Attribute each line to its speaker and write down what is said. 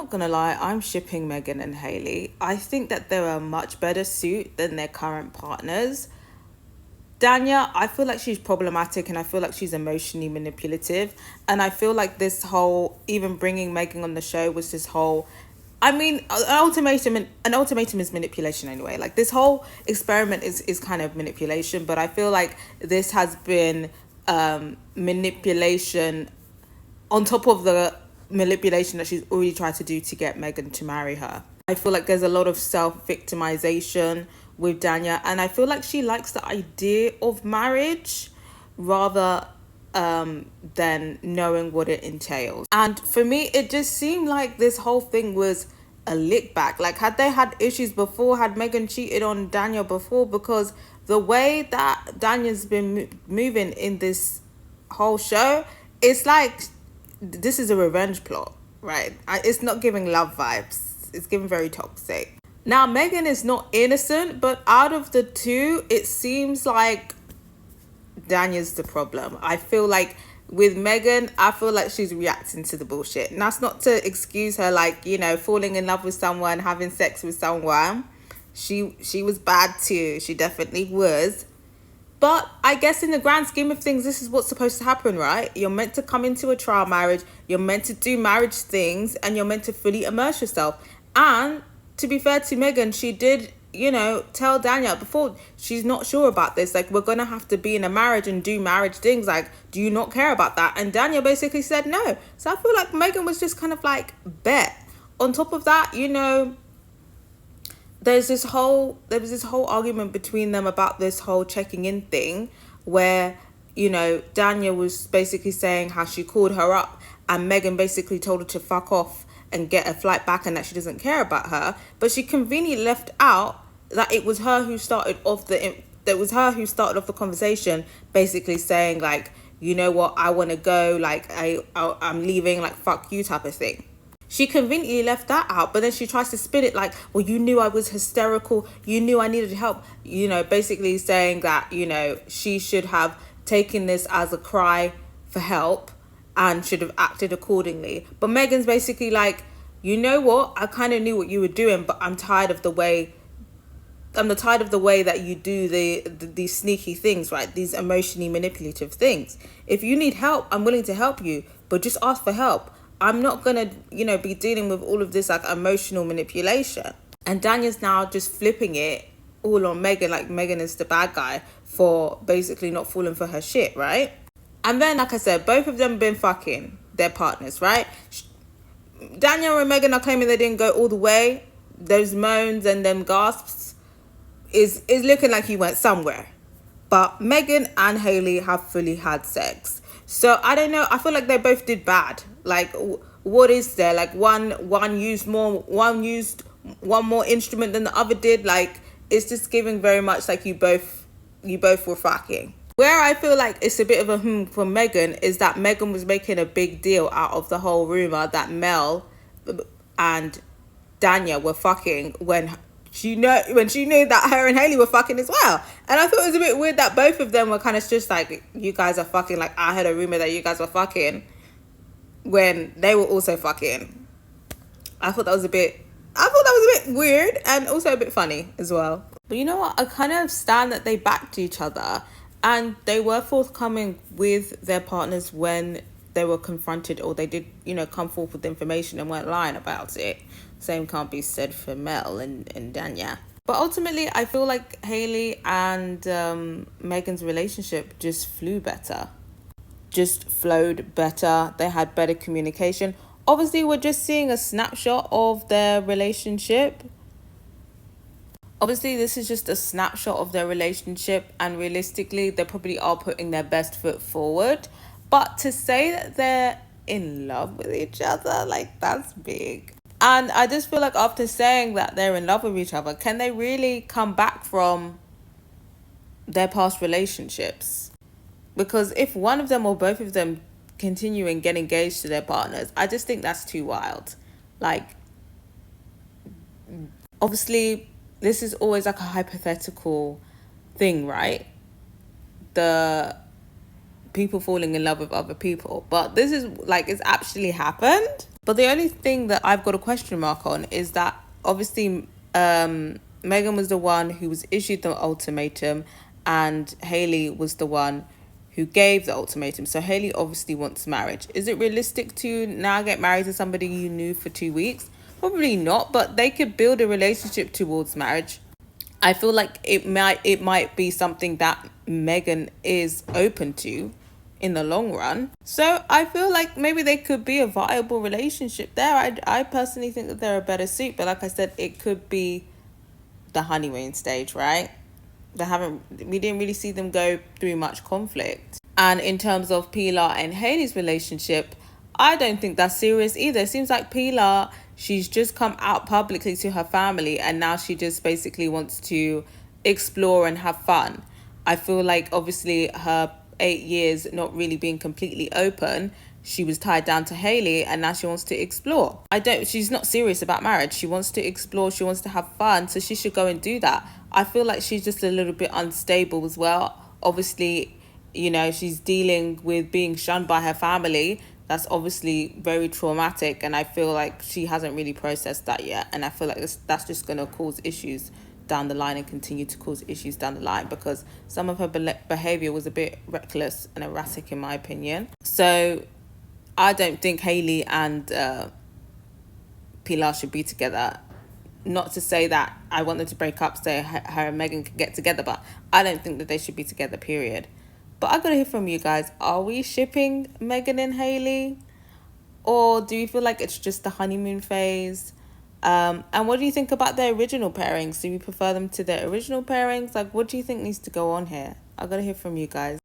Speaker 1: not gonna lie, I'm shipping Magan and Hayley. I think that they're a much better suit than their current partners. Danya, I feel like she's problematic and I feel like she's emotionally manipulative. And I feel like this whole, even bringing Magan on the show was this whole, I mean, an ultimatum is manipulation anyway. Like this whole experiment is kind of manipulation, but I feel like this has been manipulation on top of the manipulation that she's already tried to do to get Magan to marry her. I feel like there's a lot of self-victimization with Danya, and I feel like she likes the idea of marriage rather than knowing what it entails. And for me, it just seemed like this whole thing was a lick back. Like, had they had issues before, had Magan cheated on Danya before? Because the way that Danya's been moving in this whole show, it's like this is a revenge plot, right? It's not giving love vibes. It's giving very toxic. Now, Magan is not innocent, but out of the two, it seems like Danya's the problem. I feel like with Magan, I feel like she's reacting to the bullshit. And that's not to excuse her, like, you know, falling in love with someone, having sex with someone. She was bad too. She definitely was. But I guess in the grand scheme of things, this is what's supposed to happen, right? You're meant to come into a trial marriage. You're meant to do marriage things. And you're meant to fully immerse yourself. And to be fair to Magan, she did, you know, tell Danya before she's not sure about this. Like, we're going to have to be in a marriage and do marriage things. Like, do you not care about that? And Danya basically said no. So I feel like Magan was just kind of like, bet. On top of that, you know, there was this whole argument between them about this whole checking in thing where, you know, Danya was basically saying how she called her up and Magan basically told her to fuck off and get a flight back and that she doesn't care about her. But she conveniently left out that it was her who started off the conversation, basically saying like, you know what, I want to go, like I'm leaving, like fuck you type of thing. She conveniently left that out, but then she tries to spin it like, well, you knew I was hysterical, you knew I needed help, you know, basically saying that, you know, she should have taken this as a cry for help and should have acted accordingly. But Magan's basically like, you know what, I kind of knew what you were doing, but I'm tired of the way that you do these sneaky things, right? These emotionally manipulative things. If you need help, I'm willing to help you, but just ask for help. I'm not going to, you know, be dealing with all of this like emotional manipulation. And Danya's now just flipping it all on Magan, like Magan is the bad guy for basically not falling for her shit, right? And then, like I said, both of them been fucking their partners, right? Danya and Magan are claiming they didn't go all the way. Those moans and them gasps is looking like he went somewhere. But Magan and Hayley have fully had sex. So I don't know. I feel like they both did bad. Like, what is there? Like one used one more instrument than the other did. Like, it's just giving very much like you both were fucking. Where I feel like it's a bit of a for Magan is that Magan was making a big deal out of the whole rumor that Mel and Danya were fucking when she knew that her and Hayley were fucking as well. And I thought it was a bit weird that both of them were kind of just like, you guys are fucking. Like, I heard a rumor that you guys were fucking when they were also fucking. I thought that was a bit weird and also a bit funny as well. But you know what? I kind of stand that they backed each other and they were forthcoming with their partners when they were confronted, or they did, you know, come forth with information and weren't lying about it. Same can't be said for Mel and Danya. But ultimately, I feel like Hayley and Magan's relationship just flowed better. They had better communication. Obviously, we're just seeing a snapshot of their relationship. Obviously, this is just a snapshot of their relationship, and realistically, they probably are putting their best foot forward. But to say that they're in love with each other, like, that's big. And I just feel like after saying that they're in love with each other, can they really come back from their past relationships? Because if one of them or both of them continue and get engaged to their partners, I just think that's too wild. Like, obviously, this is always like a hypothetical thing, right? The people falling in love with other people. But this is like, it's actually happened. But the only thing that I've got a question mark on is that obviously Megan was the one who was issued the ultimatum, and Hayley was the one who gave the ultimatum. So Hayley obviously wants marriage. Is it realistic to now get married to somebody you knew for 2 weeks? Probably not, but they could build a relationship towards marriage. I feel like it might be something that Megan is open to in the long run. So I feel like maybe they could be a viable relationship there. I personally think that they're a better suit, but like I said, it could be the honeymoon stage, right? We didn't really see them go through much conflict. And in terms of Pilar and Hayley's relationship, I don't think that's serious either. It seems like Pilar, she's just come out publicly to her family, and now she just basically wants to explore and have fun. I feel like obviously her 8 years not really being completely open, she was tied down to Hayley, and now she wants to explore. She's not serious about marriage. She wants to explore, she wants to have fun, so she should go and do that. I feel like she's just a little bit unstable as well. Obviously, she's dealing with being shunned by her family. That's obviously very traumatic, and I feel like she hasn't really processed that yet. And I feel like that's just going to cause issues down the line and continue to cause issues down the line, because some of her behavior was a bit reckless and erratic in my opinion. So I don't think Hayley and Pilar should be together. Not to say that I want them to break up so her and Megan can get together, but I don't think that they should be together, period. But I gotta hear from you guys. Are we shipping Megan and Hayley? Or do you feel like it's just the honeymoon phase? And what do you think about their original pairings? Do you prefer them to their original pairings? Like, what do you think needs to go on here? I gotta hear from you guys.